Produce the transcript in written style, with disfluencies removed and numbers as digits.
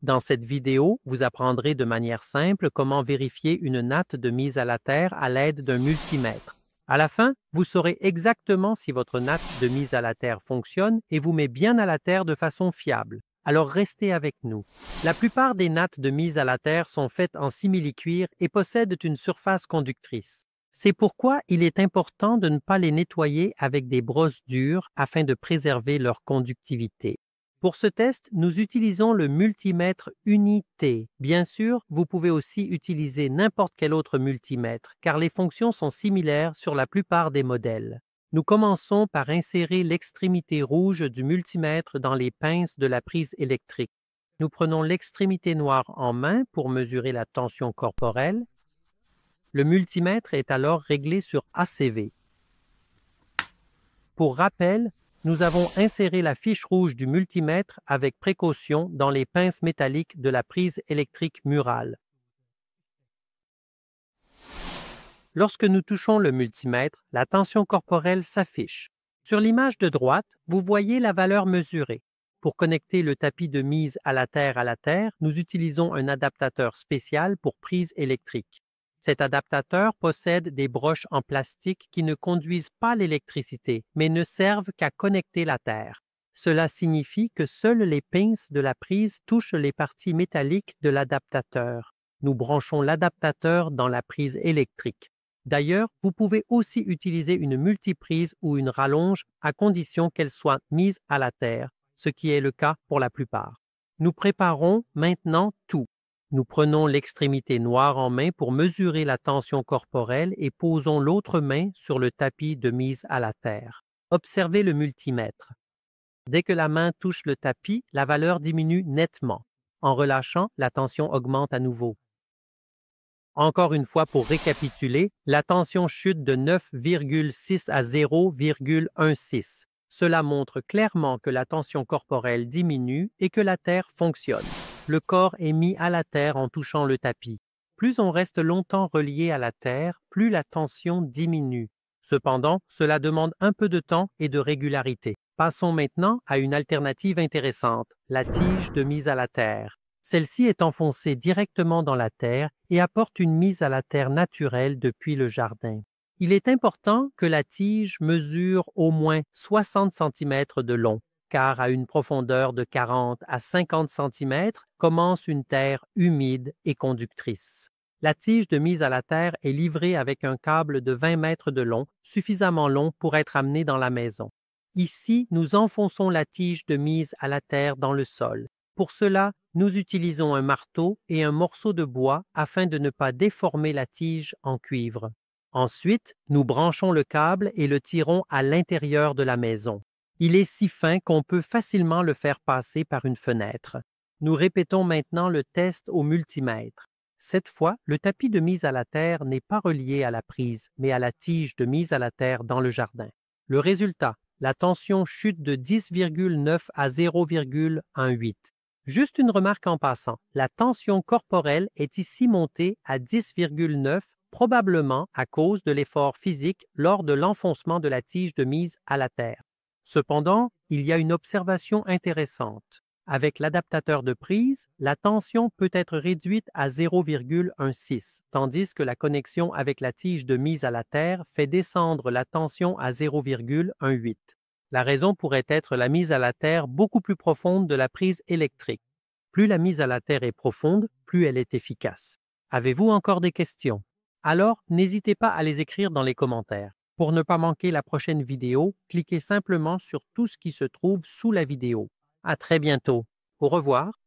Dans cette vidéo, vous apprendrez de manière simple comment vérifier une natte de mise à la terre à l'aide d'un multimètre. À la fin, vous saurez exactement si votre natte de mise à la terre fonctionne et vous met bien à la terre de façon fiable. Alors restez avec nous. La plupart des nattes de mise à la terre sont faites en simili-cuir et possèdent une surface conductrice. C'est pourquoi il est important de ne pas les nettoyer avec des brosses dures afin de préserver leur conductivité. Pour ce test, nous utilisons le multimètre Unité. Bien sûr, vous pouvez aussi utiliser n'importe quel autre multimètre, car les fonctions sont similaires sur la plupart des modèles. Nous commençons par insérer l'extrémité rouge du multimètre dans les pinces de la prise électrique. Nous prenons l'extrémité noire en main pour mesurer la tension corporelle. Le multimètre est alors réglé sur ACV. Pour rappel, nous avons inséré la fiche rouge du multimètre avec précaution dans les pinces métalliques de la prise électrique murale. Lorsque nous touchons le multimètre, la tension corporelle s'affiche. Sur l'image de droite, vous voyez la valeur mesurée. Pour connecter le tapis de mise à la terre, nous utilisons un adaptateur spécial pour prise électrique. Cet adaptateur possède des broches en plastique qui ne conduisent pas l'électricité, mais ne servent qu'à connecter la terre. Cela signifie que seules les pinces de la prise touchent les parties métalliques de l'adaptateur. Nous branchons l'adaptateur dans la prise électrique. D'ailleurs, vous pouvez aussi utiliser une multiprise ou une rallonge à condition qu'elle soit mise à la terre, ce qui est le cas pour la plupart. Nous préparons maintenant tout. Nous prenons l'extrémité noire en main pour mesurer la tension corporelle et posons l'autre main sur le tapis de mise à la terre. Observez le multimètre. Dès que la main touche le tapis, la valeur diminue nettement. En relâchant, la tension augmente à nouveau. Encore une fois pour récapituler, la tension chute de 9,6 à 0,16. Cela montre clairement que la tension corporelle diminue et que la terre fonctionne. Le corps est mis à la terre en touchant le tapis. Plus on reste longtemps relié à la terre, plus la tension diminue. Cependant, cela demande un peu de temps et de régularité. Passons maintenant à une alternative intéressante, la tige de mise à la terre. Celle-ci est enfoncée directement dans la terre et apporte une mise à la terre naturelle depuis le jardin. Il est important que la tige mesure au moins 60 cm de long, car à une profondeur de 40 à 50 cm commence une terre humide et conductrice. La tige de mise à la terre est livrée avec un câble de 20 mètres de long, suffisamment long pour être amené dans la maison. Ici, nous enfonçons la tige de mise à la terre dans le sol. Pour cela, nous utilisons un marteau et un morceau de bois afin de ne pas déformer la tige en cuivre. Ensuite, nous branchons le câble et le tirons à l'intérieur de la maison. Il est si fin qu'on peut facilement le faire passer par une fenêtre. Nous répétons maintenant le test au multimètre. Cette fois, le tapis de mise à la terre n'est pas relié à la prise, mais à la tige de mise à la terre dans le jardin. Le résultat, la tension chute de 10,9 à 0,18. Juste une remarque en passant, la tension corporelle est ici montée à 10,9, probablement à cause de l'effort physique lors de l'enfoncement de la tige de mise à la terre. Cependant, il y a une observation intéressante. Avec l'adaptateur de prise, la tension peut être réduite à 0,16, tandis que la connexion avec la tige de mise à la terre fait descendre la tension à 0,18. La raison pourrait être la mise à la terre beaucoup plus profonde de la prise électrique. Plus la mise à la terre est profonde, plus elle est efficace. Avez-vous encore des questions? Alors, n'hésitez pas à les écrire dans les commentaires. Pour ne pas manquer la prochaine vidéo, cliquez simplement sur tout ce qui se trouve sous la vidéo. À très bientôt. Au revoir.